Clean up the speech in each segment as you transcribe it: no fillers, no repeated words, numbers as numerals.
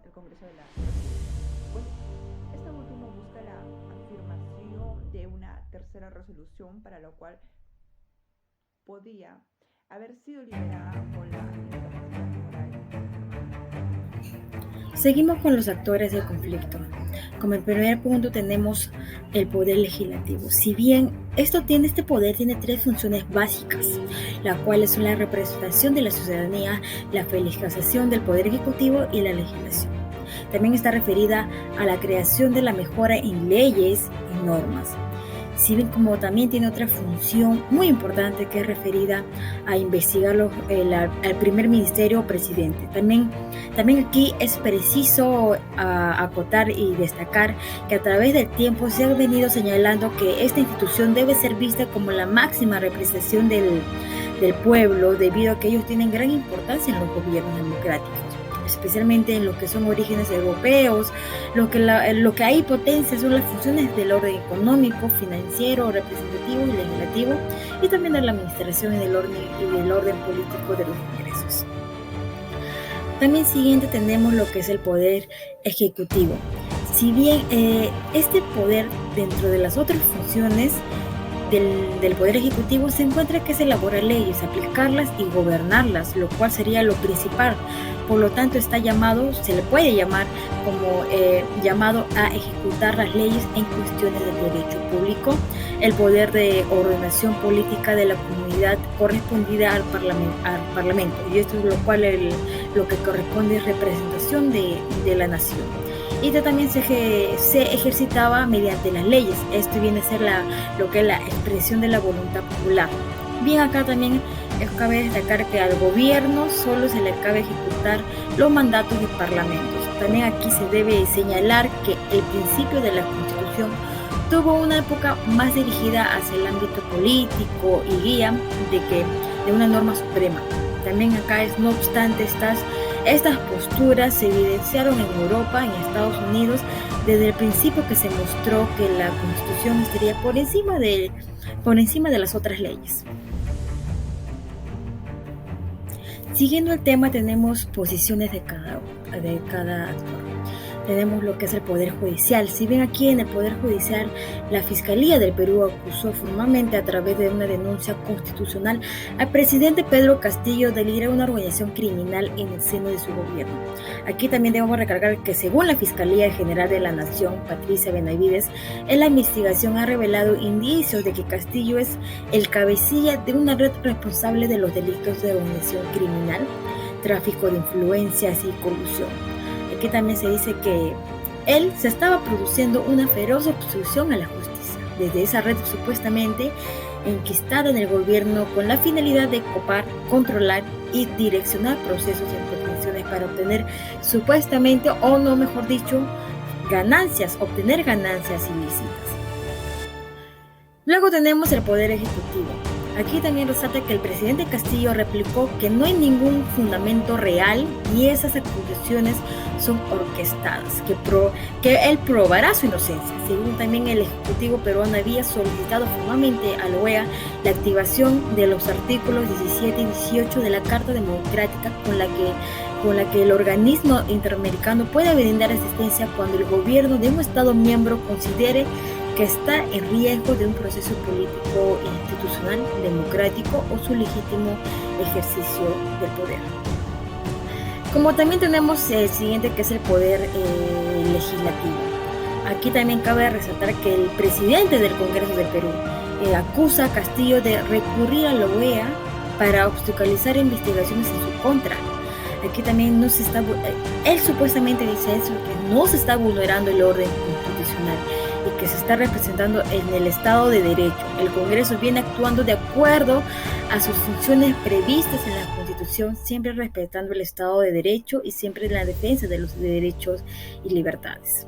el Congreso de la pues esta última busca la afirmación de una tercera resolución para lo cual podía haber sido liberada por la incapacidad moral. Seguimos con los actores del conflicto. Como el primer punto tenemos el poder legislativo. Si bien este poder tiene tres funciones básicas, las cuales son la representación de la ciudadanía, la fiscalización del poder ejecutivo y la legislación. También está referida a la creación de la mejora en leyes y normas. Si bien como también tiene otra función muy importante que es referida a investigar al primer ministerio o presidente. También aquí es preciso acotar y destacar que a través del tiempo se ha venido señalando que esta institución debe ser vista como la máxima representación del pueblo, debido a que ellos tienen gran importancia en los gobiernos democráticos, especialmente en lo que son orígenes europeos. Lo que hay potencia son las funciones del orden económico, financiero, representativo y legislativo, y también de la administración y del orden político de los ingresos. También siguiente tenemos lo que es el poder ejecutivo. Si bien este poder, dentro de las otras funciones del poder ejecutivo, se encuentra que es elaborar leyes, aplicarlas y gobernarlas, lo cual sería lo principal. Por lo tanto, se le puede llamar como llamado a ejecutar las leyes en cuestiones del derecho público, el poder de ordenación política de la comunidad correspondida al parlamento, y esto es lo que corresponde es representación de la nación. Y esto también se ejercitaba mediante las leyes. Esto viene a ser lo que es la expresión de la voluntad popular. Bien, acá también cabe destacar que al gobierno solo se le cabe ejecutar los mandatos de parlamentos. También aquí se debe señalar que el principio de la Constitución tuvo una época más dirigida hacia el ámbito político y guía de una norma suprema. También acá no obstante estas posturas se evidenciaron en Europa, en Estados Unidos, desde el principio que se mostró que la Constitución estaría por encima de las otras leyes. Siguiendo el tema, tenemos posiciones de cada actor. Tenemos lo que es el Poder Judicial. Si bien aquí en el Poder Judicial, la Fiscalía del Perú acusó formalmente a través de una denuncia constitucional al presidente Pedro Castillo de liderar una organización criminal en el seno de su gobierno. Aquí también debemos recalcar que según la Fiscalía General de la Nación, Patricia Benavides, en la investigación ha revelado indicios de que Castillo es el cabecilla de una red responsable de los delitos de organización criminal, tráfico de influencias y corrupción. Aquí también se dice que él se estaba produciendo una feroz obstrucción a la justicia desde esa red supuestamente enquistada en el gobierno con la finalidad de copar, controlar y direccionar procesos y intervenciones para obtener supuestamente, o no mejor dicho, obtener ganancias ilícitas. Luego tenemos el Poder Ejecutivo. Aquí también resalta que el presidente Castillo replicó que no hay ningún fundamento real y esas acusaciones son orquestadas, que él probará su inocencia. Según también el Ejecutivo peruano había solicitado formalmente a la OEA la activación de los artículos 17 y 18 de la Carta Democrática con la que el organismo interamericano puede brindar asistencia cuando el gobierno de un Estado miembro considere que está en riesgo de un proceso político e institucional democrático o su legítimo ejercicio del poder. Como también tenemos el siguiente, que es el poder legislativo. Aquí también cabe resaltar que el presidente del Congreso del Perú acusa a Castillo de recurrir a la OEA para obstaculizar investigaciones en su contra. Aquí también él supuestamente dice eso, que no se está vulnerando el orden constitucional y que se está representando en el Estado de Derecho. El Congreso viene actuando de acuerdo a sus funciones previstas en la Constitución, siempre respetando el Estado de Derecho y siempre en la defensa de los derechos y libertades.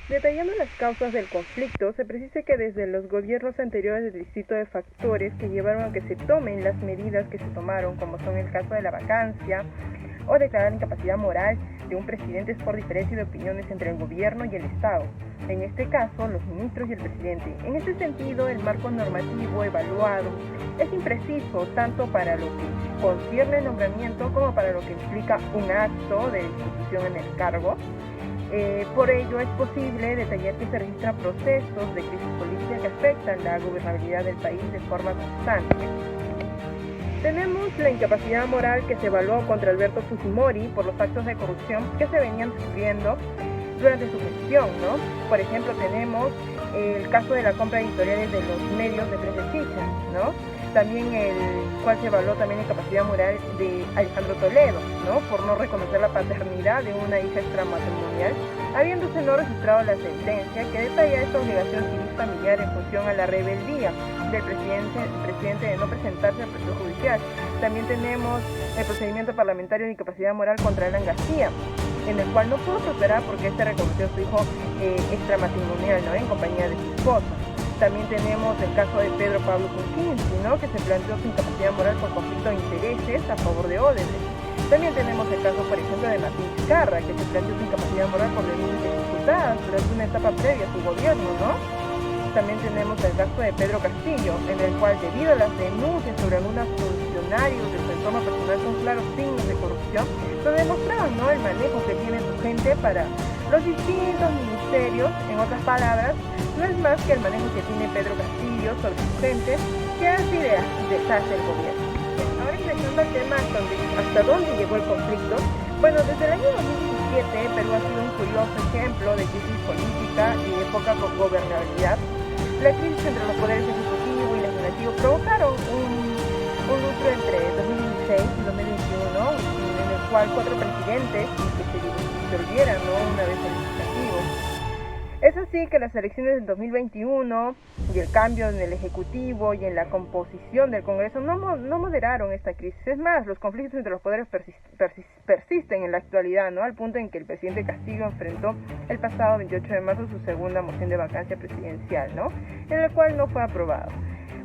Detallando las causas del conflicto, se precisa que desde los gobiernos anteriores del distrito de factores que llevaron a que se tomen las medidas que se tomaron, como son el caso de la vacancia o declarar incapacidad moral, de un presidente es por diferencia de opiniones entre el gobierno y el Estado, en este caso los ministros y el presidente. En este sentido, el marco normativo evaluado es impreciso tanto para lo que concierne el nombramiento como para lo que implica un acto de institución en el cargo. Por ello es posible detallar que se registran procesos de crisis política que afectan la gobernabilidad del país de forma constante. Tenemos la incapacidad moral que se evaluó contra Alberto Fujimori por los actos de corrupción que se venían sufriendo durante su gestión, ¿no? Por ejemplo, tenemos el caso de la compra de editoriales de los medios de Prensa Chicha, ¿no? También el cual se evaluó también la incapacidad moral de Alejandro Toledo, ¿no? Por no reconocer la paternidad de una hija extramatrimonial, habiéndose no registrado la sentencia que detalla esta obligación civil familiar en función a la rebeldía del presidente de no presentarse al proceso judicial. También tenemos el procedimiento parlamentario de incapacidad moral contra Alan García, en el cual no pudo prosperar porque este reconoció a su hijo extramatrimonial, ¿no? En compañía de su esposa. También tenemos el caso de Pedro Pablo Kuczynski, ¿no? Que se planteó su incapacidad moral por conflicto de intereses a favor de Odebrecht. También tenemos el caso, por ejemplo, de Martín Vizcarra, que se planteó su incapacidad moral por denuncias dificultadas durante una etapa previa a su gobierno, ¿no? También tenemos el caso de Pedro Castillo, en el cual, debido a las denuncias sobre algunos funcionarios de su entorno personal con claros signos de corrupción, lo demostraban, ¿no? El manejo que tiene su gente para los distintos ministerios. En otras palabras, no es más que el manejo que tiene Pedro Castillo sobre su gente que hace y deshace el gobierno. Ahora, ingresando al tema hasta dónde llegó el conflicto, bueno, desde el año 2017 Perú ha sido un curioso ejemplo de crisis política y de poca gobernabilidad. La crisis entre los poderes ejecutivo y legislativo provocaron un lustro entre 2016 y 2021, en el cual 4 presidentes que se disolvieran, ¿no? Una vez el legislativo. Es así que las elecciones del 2021 y el cambio en el Ejecutivo y en la composición del Congreso no moderaron esta crisis. Es más, los conflictos entre los poderes persisten en la actualidad, ¿no? Al punto en que el presidente Castillo enfrentó el pasado 28 de marzo su segunda moción de vacancia presidencial, ¿no? En la cual no fue aprobado.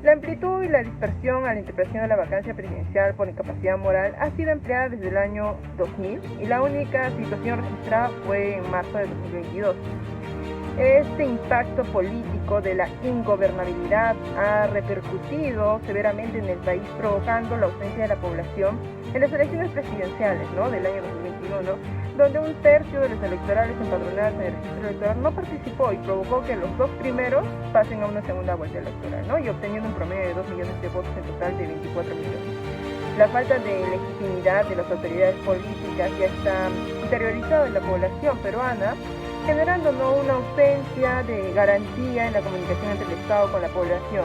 La amplitud y la dispersión a la interpretación de la vacancia presidencial por incapacidad moral ha sido empleada desde el año 2000 y la única situación registrada fue en marzo de 2022. Este impacto político de la ingobernabilidad ha repercutido severamente en el país, provocando la ausencia de la población en las elecciones presidenciales, ¿no? Del año 2021, donde 1/3 de los electorales empadronados en el registro electoral no participó y provocó que los 2 primeros pasen a una segunda vuelta electoral, ¿no? Y obteniendo un promedio de 2 millones de votos en total de 24 millones. La falta de legitimidad de las autoridades políticas ya está interiorizada en la población peruana, generando una ausencia de garantía en la comunicación entre el Estado con la población.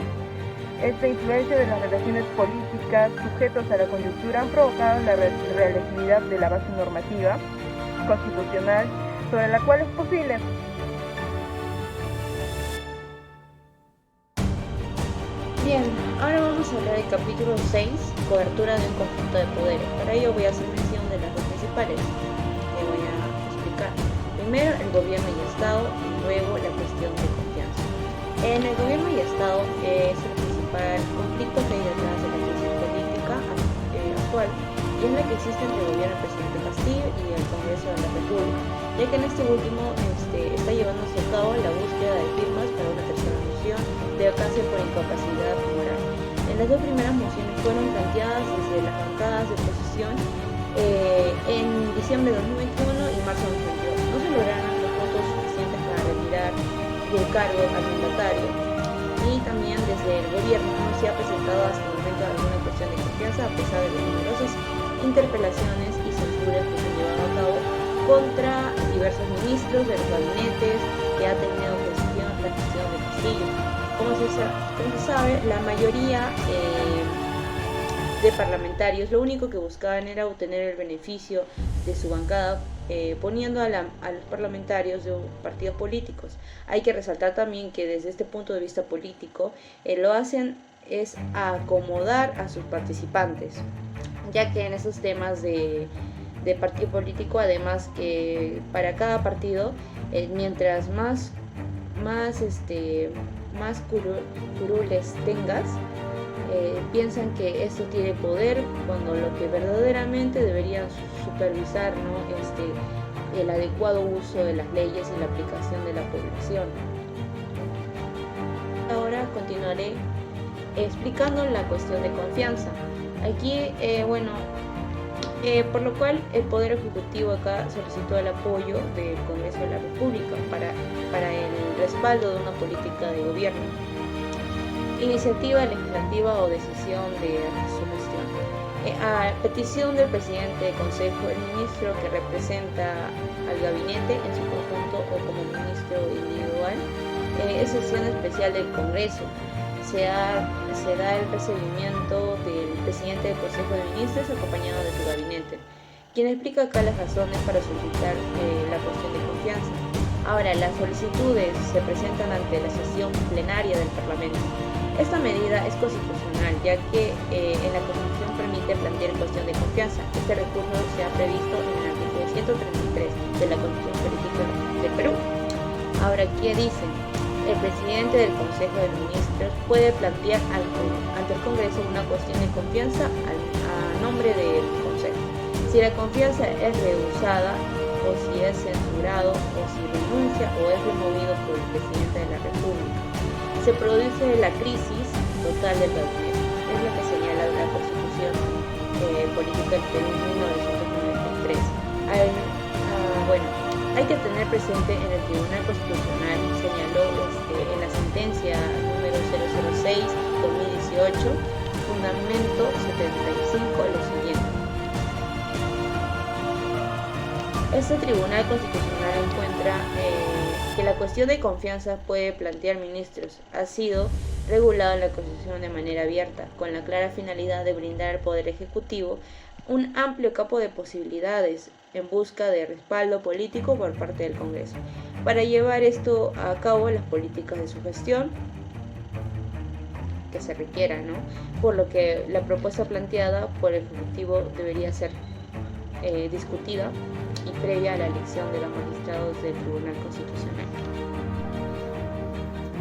Esta influencia de las relaciones políticas sujetos a la coyuntura han provocado la reelegibilidad de la base normativa constitucional sobre la cual es posible Bien, ahora vamos a hablar del capítulo 6, cobertura de un conjunto de poderes. Para ello voy a hacer mención de las dos principales que voy a explicar. Primero, el gobierno y Estado, y luego la cuestión de confianza. En el gobierno y Estado es el principal conflicto que hay detrás de la crisis política actual, y es la que existe entre el gobierno del presidente Castillo y el Congreso de la República, ya que en este último está llevándose a cabo la búsqueda de firmas para una tercera moción de vacancia por incapacidad moral. En las dos primeras mociones fueron planteadas desde las bancadas de oposición en diciembre de 2021 y marzo de 2022. No se lograron los votos suficientes para retirar del cargo al mandatario, y también desde el gobierno no se ha presentado hasta el momento alguna cuestión de confianza, a pesar de las numerosas interpelaciones y censuras que se han llevado a cabo contra diversos ministros de los gabinetes que ha tenido la gestión de Castillo. Como se sabe, la mayoría de parlamentarios lo único que buscaban era obtener el beneficio de su bancada, poniendo a los parlamentarios de partidos políticos. Hay que resaltar también que desde este punto de vista político lo hacen es acomodar a sus participantes, ya que en esos temas de partido político, además que para cada partido, mientras más curules tengas, piensan que esto tiene poder, cuando lo que verdaderamente deberían supervisar, ¿no? el adecuado uso de las leyes y la aplicación de la población. Ahora continuaré explicando la cuestión de confianza. Aquí, por lo cual el Poder Ejecutivo acá solicitó el apoyo del Congreso de la República para el respaldo de una política de gobierno, iniciativa legislativa o decisión de su gestión. A petición del presidente del Consejo, el ministro que representa al gabinete en su conjunto o como ministro individual, es sesión especial del Congreso. Se da el recibimiento del presidente del Consejo de Ministros acompañado de su gabinete, quien explica acá las razones para solicitar la cuestión de confianza. Ahora, las solicitudes se presentan ante la sesión plenaria del Parlamento. Esta medida es constitucional, ya que en la Constitución permite plantear cuestión de confianza. Este recurso se ha previsto en el artículo 133 de la Constitución Política del Perú. Ahora, ¿qué dicen? El presidente del Consejo de Ministros puede plantear ante el Congreso una cuestión de confianza a nombre del Consejo. Si la confianza es rehusada, o si es censurado, o si renuncia o es removido por el presidente de la República, se produce la crisis total del gabinete. Es lo que señala la Constitución Política del Perú 1993. Hay que tener presente en el Tribunal Constitucional, señaló en la sentencia número 006-2018, fundamento 75, lo siguiente. Este Tribunal Constitucional encuentra que la cuestión de confianza puede plantear ministros. Ha sido regulado en la Constitución de manera abierta, con la clara finalidad de brindar al Poder Ejecutivo un amplio campo de posibilidades en busca de respaldo político por parte del Congreso, para llevar esto a cabo las políticas de su gestión que se requieran, ¿no? Por lo que la propuesta planteada por el Ejecutivo debería ser discutida y previa a la elección de los magistrados del Tribunal Constitucional.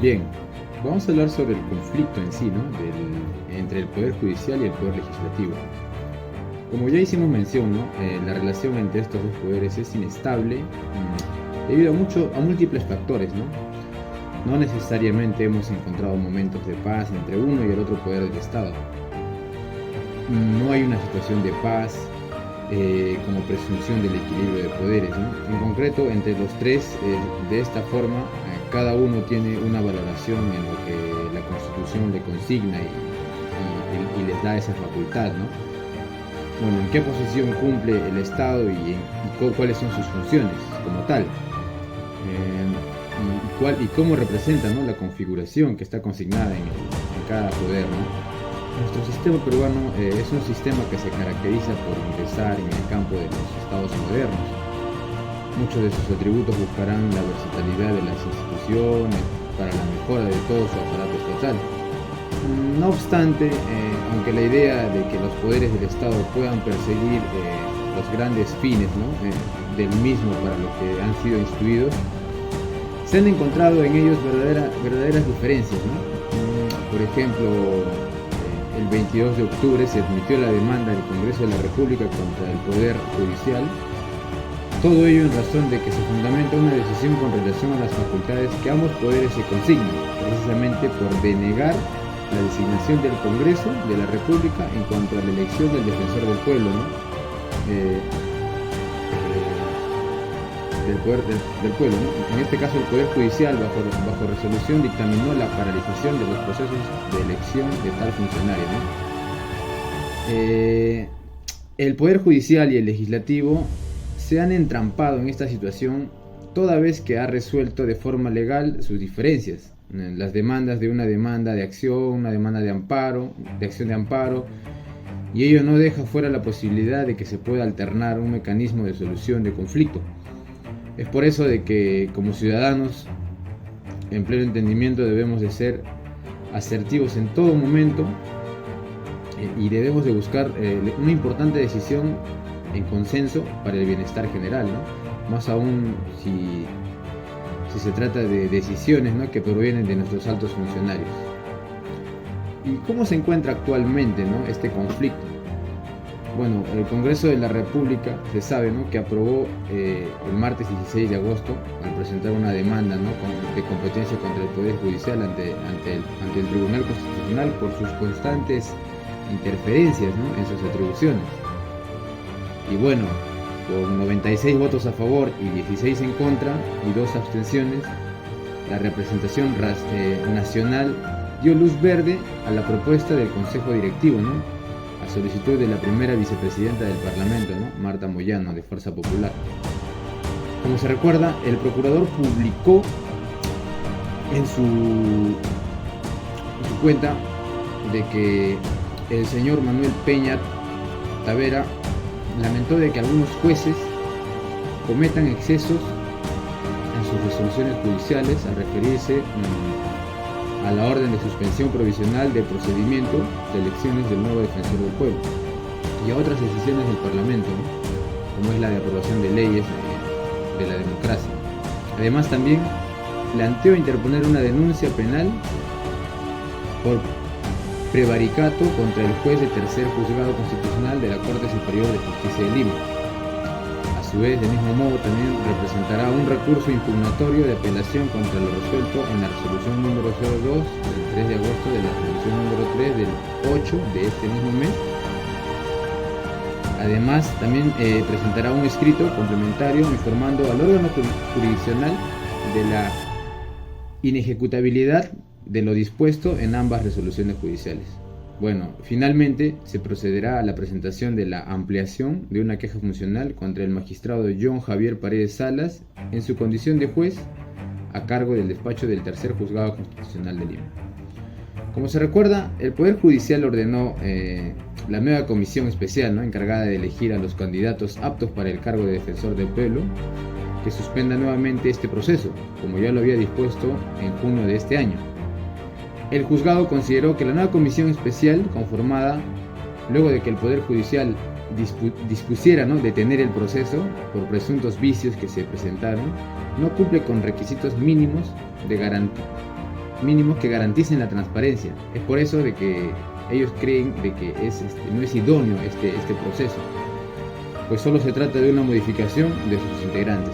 Bien, vamos a hablar sobre el conflicto en sí, ¿no? Entre el Poder Judicial y el Poder Legislativo. Como ya hicimos mención, ¿no? La relación entre estos dos poderes es inestable debido a múltiples factores, ¿no? No necesariamente hemos encontrado momentos de paz entre uno y el otro poder del Estado. No hay una situación de paz como presunción del equilibrio de poderes, ¿no? En concreto, entre los tres, de esta forma, cada uno tiene una valoración en lo que la Constitución le consigna y les da esa facultad, ¿no? Bueno, ¿en qué posición cumple el Estado y cuáles son sus funciones como tal? Y cómo representa, ¿no? La configuración que está consignada en cada poder, ¿no? Nuestro sistema peruano es un sistema que se caracteriza por ingresar en el campo de los estados modernos. Muchos de sus atributos buscarán la versatilidad de las instituciones para la mejora de todo su aparato estatal. No obstante, aunque la idea de que los poderes del Estado puedan perseguir los grandes fines, ¿no? Del mismo para lo que han sido instituidos, se han encontrado en ellos verdaderas diferencias, ¿no? Por ejemplo, el 22 de octubre se admitió la demanda del Congreso de la República contra el Poder Judicial. Todo ello en razón de que se fundamenta una decisión con relación a las facultades que ambos poderes se consignan, precisamente por denegar la designación del Congreso de la República en cuanto a la elección del defensor del pueblo, ¿no? Del poder del pueblo, ¿no? En este caso el Poder Judicial bajo resolución dictaminó la paralización de los procesos de elección de tal funcionario, ¿no? El Poder Judicial y el Legislativo se han entrampado en esta situación toda vez que ha resuelto de forma legal sus diferencias. Las demandas de una demanda de acción, una demanda de amparo, de acción de amparo, y ello no deja fuera la posibilidad de que se pueda alternar un mecanismo de solución de conflicto. Es por eso de que como ciudadanos en pleno entendimiento debemos de ser asertivos en todo momento y debemos de buscar una importante decisión en consenso para el bienestar general, ¿no? Más aún si se trata de decisiones, ¿no? Que provienen de nuestros altos funcionarios. ¿Y cómo se encuentra actualmente, ¿no? Este conflicto? bueno, el Congreso de la República, se sabe, ¿no?, que aprobó el martes 16 de agosto, al presentar una demanda, ¿no?, de competencia contra el Poder Judicial ante el Tribunal Constitucional por sus constantes interferencias, ¿no?, en sus atribuciones. Y bueno, con 96 votos a favor y 16 en contra y 2 abstenciones, la representación nacional dio luz verde a la propuesta del Consejo Directivo, ¿no?, a solicitud de la primera vicepresidenta del Parlamento, ¿no?, Marta Moyano, de Fuerza Popular. Como se recuerda, el procurador publicó en su cuenta de que el señor Manuel Peña Tavera lamentó de que algunos jueces cometan excesos en sus resoluciones judiciales al referirse a la orden de suspensión provisional de procedimiento de elecciones del nuevo defensor del pueblo y a otras decisiones del Parlamento, ¿no?, como es la de aprobación de leyes de la democracia. Además, también planteó interponer una denuncia penal por prevaricato contra el juez de tercer juzgado constitucional de la Corte Superior de Justicia de Lima. A su vez, del mismo modo, también representará un recurso impugnatorio de apelación contra lo resuelto en la resolución número 02 del 3 de agosto de la resolución número 3 del 8 de este mismo mes. Además, también presentará un escrito complementario informando al órgano jurisdiccional de la inejecutabilidad de lo dispuesto en ambas resoluciones judiciales. Bueno, finalmente se procederá a la presentación de la ampliación de una queja funcional contra el magistrado John Javier Paredes Salas en su condición de juez a cargo del despacho del Tercer Juzgado Constitucional de Lima. Como se recuerda, el Poder Judicial ordenó la nueva comisión especial, ¿no?, encargada de elegir a los candidatos aptos para el cargo de defensor del pueblo, que suspenda nuevamente este proceso, como ya lo había dispuesto en junio de este año. El juzgado consideró que la nueva comisión especial, conformada luego de que el Poder Judicial dispusiera, ¿no?, detener el proceso por presuntos vicios que se presentaron, no cumple con requisitos mínimos que garanticen la transparencia. Es por eso de que ellos creen de que no es idóneo este proceso, pues solo se trata de una modificación de sus integrantes.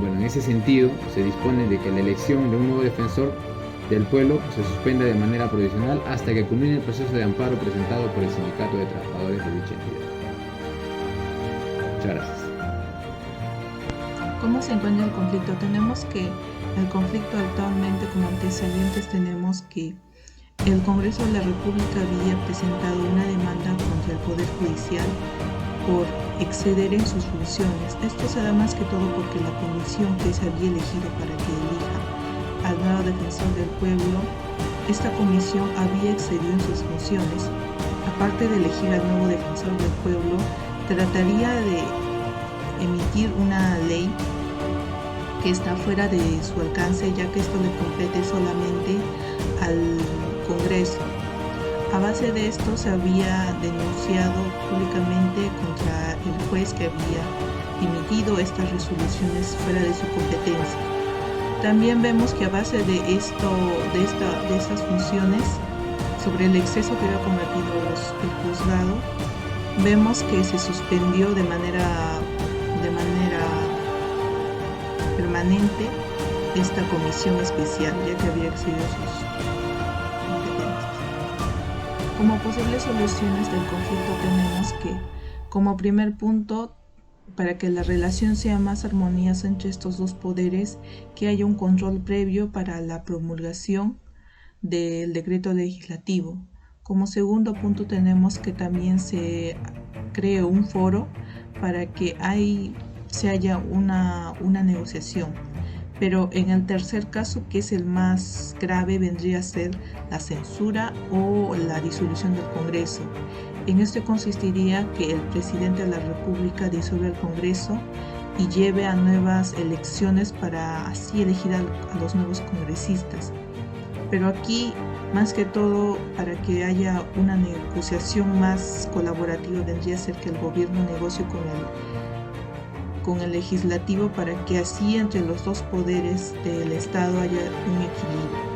Bueno, en ese sentido, se dispone de que la elección de un nuevo defensor del pueblo se suspenda de manera provisional hasta que culmine el proceso de amparo presentado por el Sindicato de Trabajadores de dicha entidad. Muchas gracias. ¿Cómo se encuentra el conflicto? Tenemos que el conflicto actualmente, como antecedentes, tenemos que el Congreso de la República había presentado una demanda contra el Poder Judicial por exceder en sus funciones. Esto se da más que todo porque la comisión que se había elegido para que elija al nuevo defensor del pueblo, esta comisión había excedido en sus funciones. Aparte de elegir al nuevo defensor del pueblo, trataría de emitir una ley que está fuera de su alcance, ya que esto le compete solamente al Congreso. A base de esto se había denunciado públicamente contra el juez que había emitido estas resoluciones fuera de su competencia. También vemos que a base de estas funciones, sobre el exceso que había cometido el juzgado, vemos que se suspendió de manera permanente esta comisión especial, ya que había excedido sus competencias. Como posibles soluciones del conflicto tenemos que, como primer punto, para que la relación sea más armoniosa entre estos dos poderes, que haya un control previo para la promulgación del decreto legislativo. Como segundo punto tenemos que también se cree un foro para que se haya una negociación. Pero en el tercer caso, que es el más grave, vendría a ser la censura o la disolución del Congreso. En esto consistiría que el presidente de la República disuelva el Congreso y lleve a nuevas elecciones para así elegir a los nuevos congresistas. Pero aquí, más que todo, para que haya una negociación más colaborativa, vendría a ser que el gobierno negocie con el legislativo para que así entre los dos poderes del Estado haya un equilibrio.